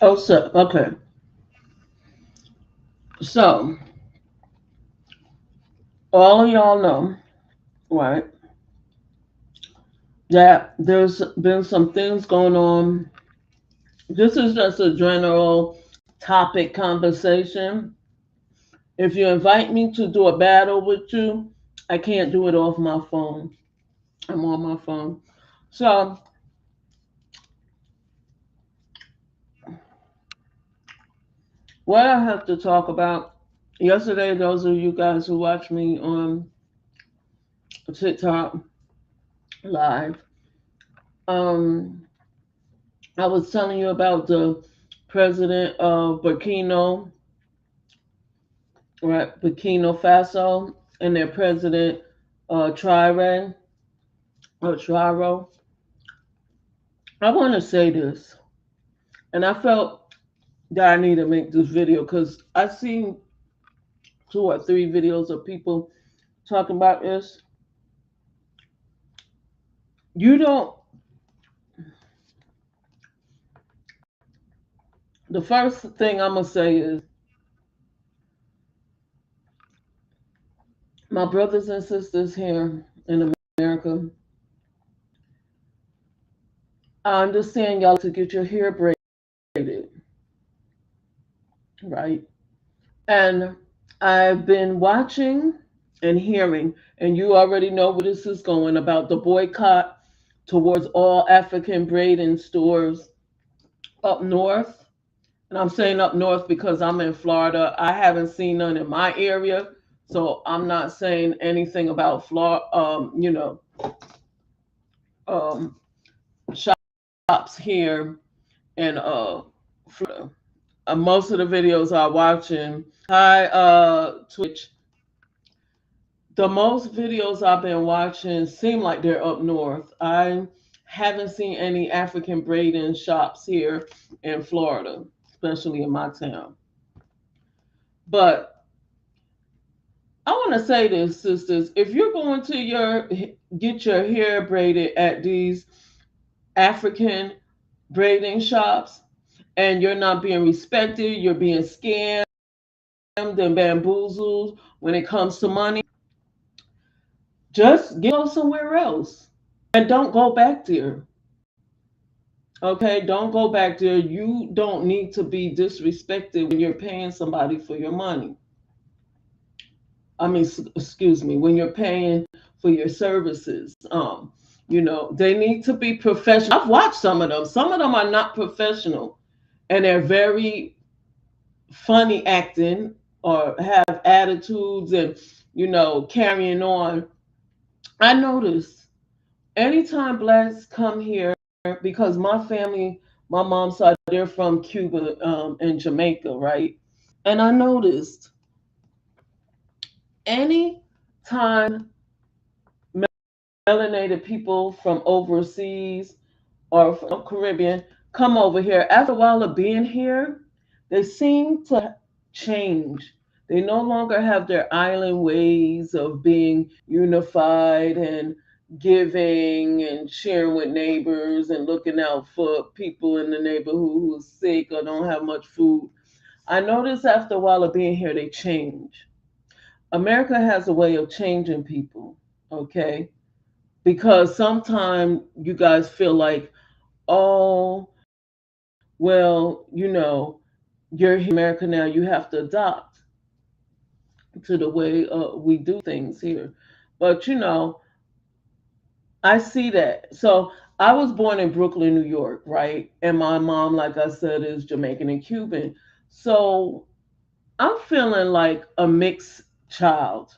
Oh, so okay. So all of y'all know, right, that there's been some things going on. This is just a general topic conversation. If you invite me to do a battle with you, I can't do it off my phone. I'm on my phone. So, what I have to talk about yesterday, those of you guys who watched me on TikTok live, um, I was telling you about the president of Burkina Faso, and their president, Traore, or Traro. I want to say this, and I felt that I need to make this video because I've seen two or three videos of people talking about this. You don't. The first thing I'm gonna say is, my brothers and sisters here in America, I understand y'all to get your hair braided, right? And I've been watching and hearing, and you already know where this is going about the boycott towards all African braiding stores up north. And I'm saying up north because I'm in Florida. I haven't seen none in my area, so I'm not saying anything about Florida. Um, shops here in Florida. Most of the videos I'm watching, hi Twitch. The most videos I've been watching seem like they're up north. I haven't seen any African braiding shops here in Florida, especially in my town. But I want to say this, sisters. If you're going to get your hair braided at these African braiding shops and you're not being respected, you're being scammed and bamboozled when it comes to money, just go somewhere else and don't go back there. Okay, don't go back there. You don't need to be disrespected when you're paying somebody for your money. I mean, excuse me, when you're paying for your services. They need to be professional. I've watched some of them. Some of them are not professional, and they're very funny acting or have attitudes and carrying on. I notice anytime blacks come here, because my family, my mom's side, they're from Cuba and Jamaica, right? And I noticed any time melanated people from overseas or from Caribbean come over here, after a while of being here, they seem to change. They no longer have their island ways of being unified and giving and sharing with neighbors and looking out for people in the neighborhood who's sick or don't have much food. I notice after a while of being here, they change. America has a way of changing people, okay? Because sometimes you guys feel like, oh, well, you're here in America now, you have to adopt to the way we do things here. But, I see that. So I was born in Brooklyn, New York, right? And my mom, like I said, is Jamaican and Cuban. So I'm feeling like a mixed child,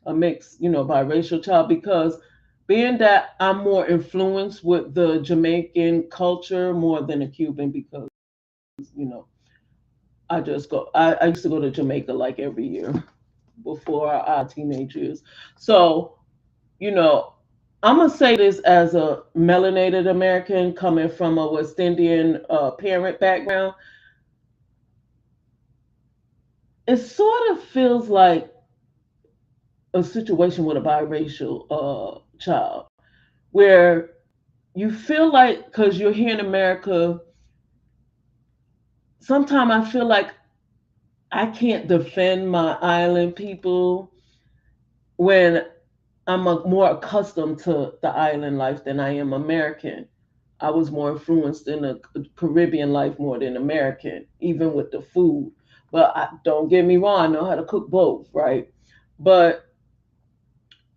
a mixed, biracial child, because being that I'm more influenced with the Jamaican culture more than a Cuban, because, you know, I used to go to Jamaica like every year before our teenage years. So, you know, I'm gonna say this as a melanated American coming from a West Indian parent background. It sort of feels like a situation with a biracial child, where you feel like because you're here in America, sometimes I feel like I can't defend my island people when I'm more accustomed to the island life than I am American. I was more influenced in the Caribbean life more than American, even with the food. But don't get me wrong, I know how to cook both, right? But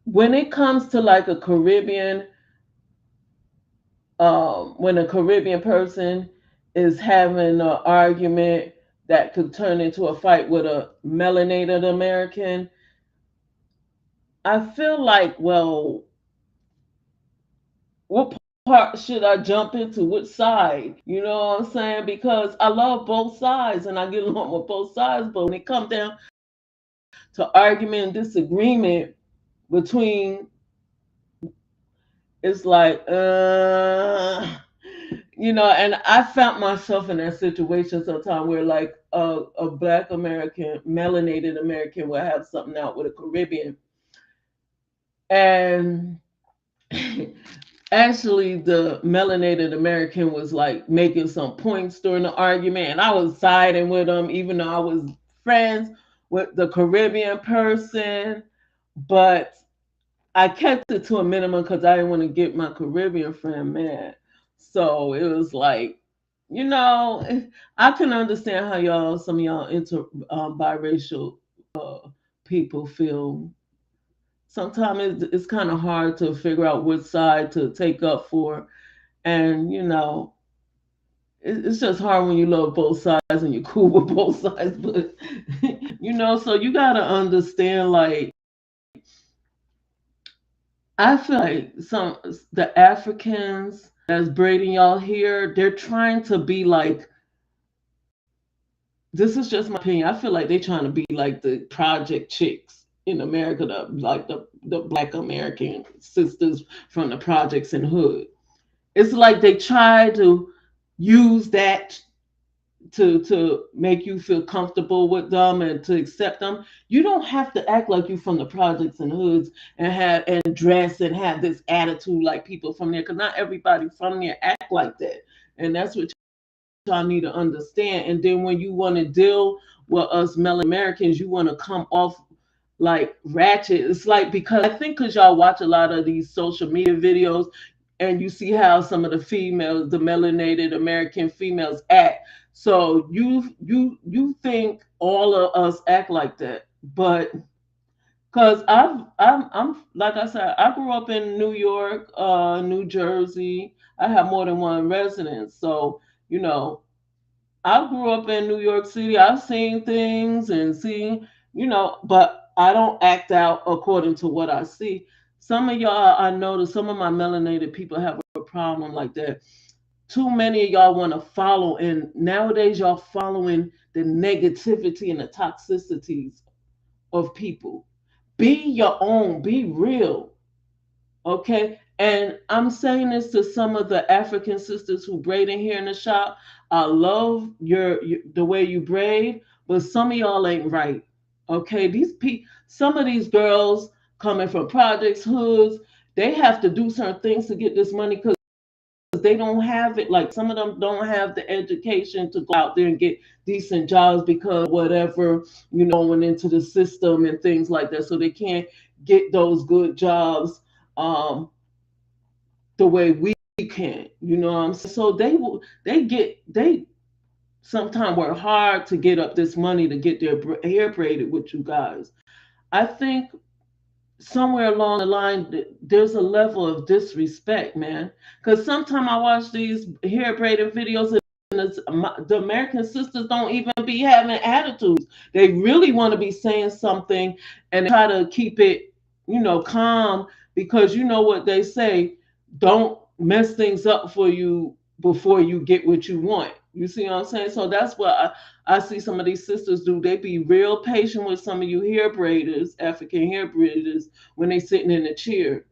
when it comes to like a Caribbean, when a Caribbean person is having an argument that could turn into a fight with a melanated American, I feel like, well, what part should I jump into? Which side? You know what I'm saying? Because I love both sides and I get along with both sides. But when it comes down to argument and disagreement between, it's like, and I found myself in that situation sometime where like a black American, melanated American will have something out with a Caribbean. And actually the melanated American was like making some points during the argument, and I was siding with him, even though I was friends with the Caribbean person. But I kept it to a minimum because I didn't want to get my Caribbean friend mad. So it was like, you know, I can understand how some of y'all biracial people feel. Sometimes it's kind of hard to figure out which side to take up for. And, it's just hard when you love both sides and you're cool with both sides. But, so you got to understand, like, I feel like the Africans that's braiding y'all here, they're trying to be like, this is just my opinion. I feel like they're trying to be like the project chicks in America, like the black American sisters from the projects and hood. It's like they try to use that to make you feel comfortable with them and to accept them. You don't have to act like you from the projects and hoods and have and dress and have this attitude like people from there, because not everybody from there act like that. And that's what y'all need to understand. And then when you want to deal with us Mel Americans, you want to come off like ratchet. It's like, because I think because y'all watch a lot of these social media videos and you see how some of the females, the melanated American females act. So you think all of us act like that. But because I'm like I said, I grew up in New York, New Jersey. I have more than one residence. So, you know, I grew up in New York City. I've seen things and seen, but I don't act out according to what I see. Some of y'all, I noticed some of my melanated people have a problem like that. Too many of y'all want to follow, and nowadays y'all following the negativity and the toxicities of people. Be your own, be real. Okay. And I'm saying this to some of the African sisters who braid in here in the shop. I love the way you braid, but some of y'all ain't right. Okay. Some of these girls coming from projects, hoods, they have to do certain things to get this money because they don't have it. Like some of them don't have the education to go out there and get decent jobs because whatever, going into the system and things like that. So they can't get those good jobs the way we can. You know what I'm saying? So they sometimes work hard to get up this money to get their hair braided with you guys. I think somewhere along the line there's a level of disrespect, man. Because sometimes I watch these hair braiding videos and the American sisters don't even be having attitudes. They really want to be saying something and they try to keep it, calm, because you know what they say, don't mess things up for you before you get what you want. You see what I'm saying? So that's what I see some of these sisters do. They be real patient with some of you hair braiders, African hair braiders, when they sitting in the chair.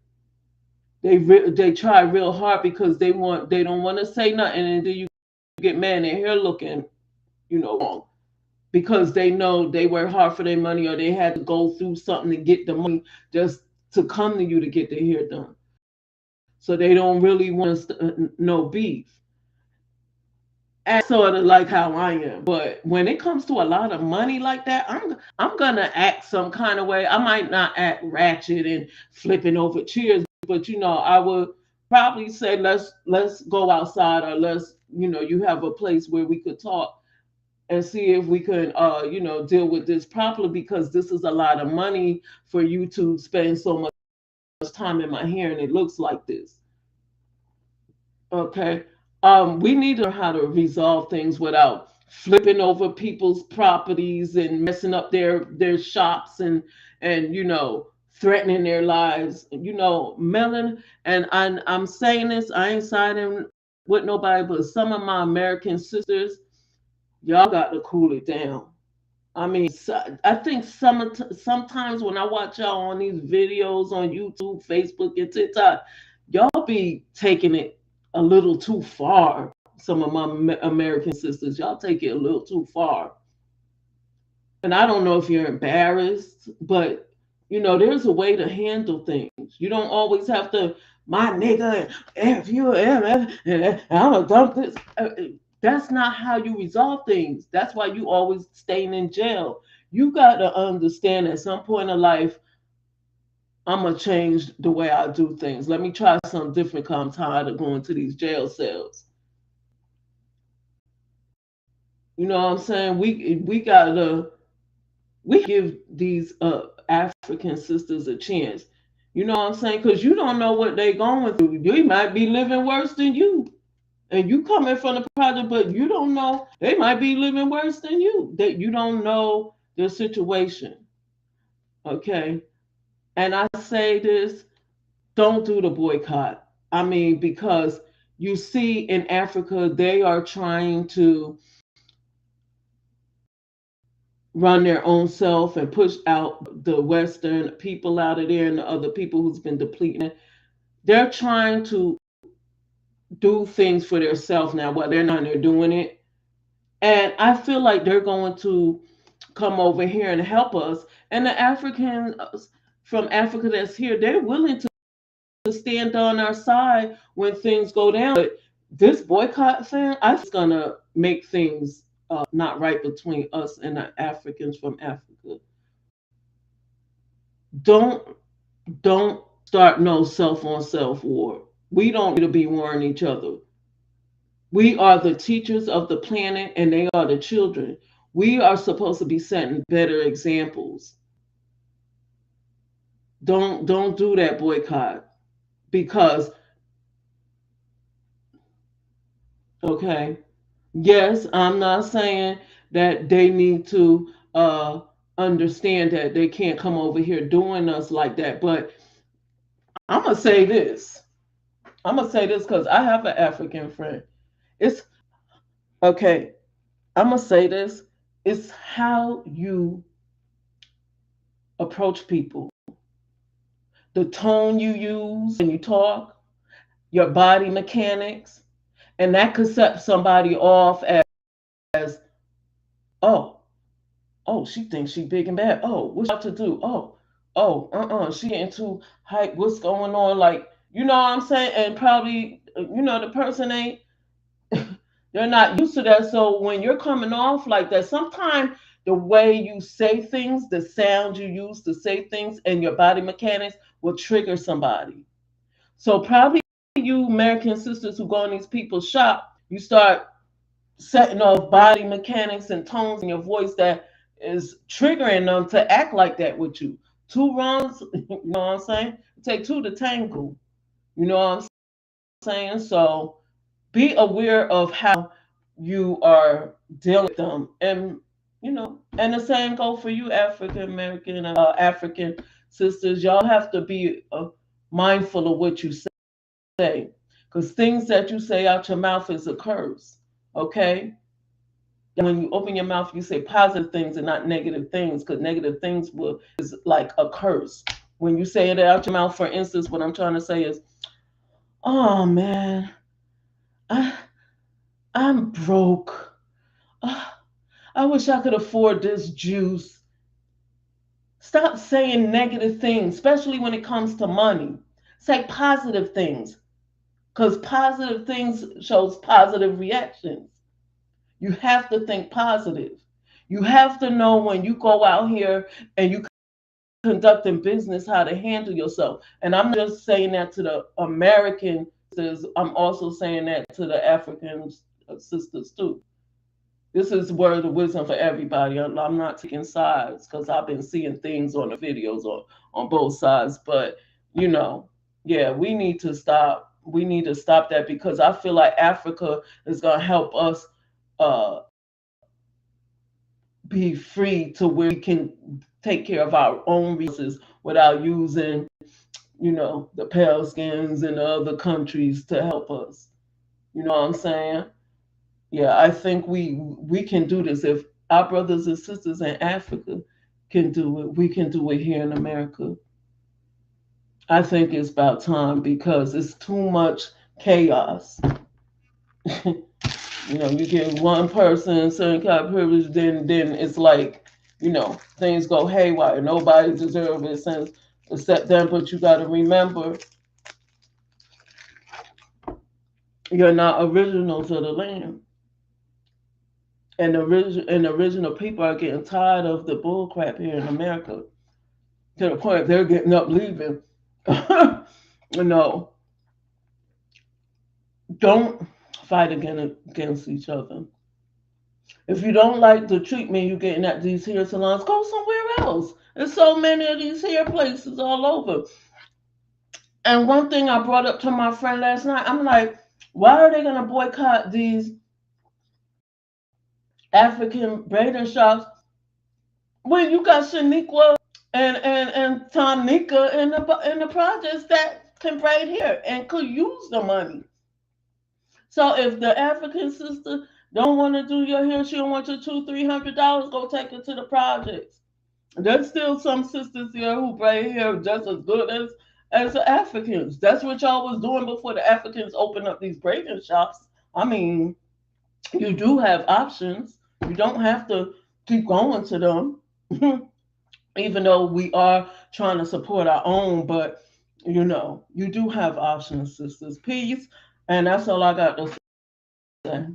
They try real hard because they don't want to say nothing, and then you get mad and their hair looking, wrong, because they know they work hard for their money or they had to go through something to get the money just to come to you to get their hair done. So they don't really want no beef. sort of like how I am. But when it comes to a lot of money like that, I'm gonna act some kind of way. I might not act ratchet and flipping over chairs, but I would probably say let's go outside, or let's you have a place where we could talk and see if we can deal with this properly, because this is a lot of money for you to spend so much time in my hair and it looks like this. Okay. We need to learn how to resolve things without flipping over people's properties and messing up their shops, and threatening their lives. Melon, and I'm saying this, I ain't siding with nobody, but some of my American sisters, y'all got to cool it down. I mean, I think sometimes when I watch y'all on these videos on YouTube, Facebook, and TikTok, y'all be taking it a little too far. Some of my American sisters, y'all take it a little too far. And I don't know if you're embarrassed, but there's a way to handle things. You don't always have to, my nigga, if you am, I'm gonna dump this. That's not how you resolve things. That's why you always staying in jail. You got to understand at some point in life, I'm gonna change the way I do things. Let me try something different, 'cause I'm tired of going to these jail cells. You know what I'm saying? We gotta we give these African sisters a chance. You know what I'm saying? Because you don't know what they're going through. They might be living worse than you. And you coming from the project, but you don't know. They might be living worse than you. That you don't know their situation. Okay. And I say this, don't do the boycott. I mean, because you see in Africa, they are trying to run their own self and push out the Western people out of there and the other people who's been depleting it. They're trying to do things for themselves now, but they're doing it. And I feel like they're going to come over here and help us. And the Africans from Africa that's here, they're willing to stand on our side when things go down. But this boycott thing, I think it's gonna make things not right between us and the Africans from Africa. Don't don't start no self on self war. We don't need to be warring each other. We are the teachers of the planet, and they are the children. We are supposed to be setting better examples. Don't do that boycott, because okay, yes, I'm not saying that they need to understand that they can't come over here doing us like that, but I'm gonna say this. I'm gonna say this because I have an African friend. It's okay. I'm gonna say this. It's how you approach people, the tone you use when you talk, your body mechanics, and that could set somebody off as, oh, oh, she thinks she big and bad. Oh, what's she about to do? She getting too hype. What's going on? Like, you know what I'm saying? And probably, the person ain't, they're not used to that. So when you're coming off like that, sometimes the way you say things, the sound you use to say things, and your body mechanics will trigger somebody. So probably you American sisters who go in these people's shop, you start setting off body mechanics and tones in your voice that is triggering them to act like that with you. Two wrongs, you know what I'm saying? Take two to tango. You know what I'm saying? So be aware of how you are dealing with them. And the same go for you African American, African sisters. Y'all have to be mindful of what you say. Because things that you say out your mouth is a curse. Okay? When you open your mouth, you say positive things and not negative things, because negative things will is like a curse. When you say it out your mouth, for instance, what I'm trying to say is, "Oh man, I I'm broke. Ah, I wish I could afford this juice." Stop saying negative things, especially when it comes to money. Say positive things, because positive things shows positive reactions. You have to think positive. You have to know when you go out here and you conducting business how to handle yourself. And I'm not just saying that to the American sisters, I'm also saying that to the African sisters too. This is word of wisdom for everybody. I'm not taking sides because I've been seeing things on the videos on both sides. But you know, yeah, we need to stop. We need to stop that because I feel like Africa is gonna help us uh, be free to where we can take care of our own resources without using, the pale skins in other countries to help us. You know what I'm saying? Yeah, I think we can do this. If our brothers and sisters in Africa can do it, we can do it here in America. I think it's about time because it's too much chaos. You get one person certain kind of privilege, then it's like, things go haywire. Nobody deserves it since except them, but you got to remember you're not original to the land. And the original people are getting tired of the bull crap here in America to the point they're getting up leaving. you know, don't fight against each other. If you don't like the treatment you're getting at these hair salons, go somewhere else. There's so many of these hair places all over. And one thing I brought up to my friend last night, I'm like, why are they going to boycott these African braiding shops when you got Shaniqua and Tonika in the projects that can braid hair and could use the money? So if the African sister don't want to do your hair, she don't want your $200-300, go take it to the projects. There's still some sisters here who braid hair just as good as the Africans. That's what y'all was doing before the Africans opened up these braiding shops. I mean, you do have options. You don't have to keep going to them. Even though we are trying to support our own, but you do have options, sisters. Peace. And that's all I got to say.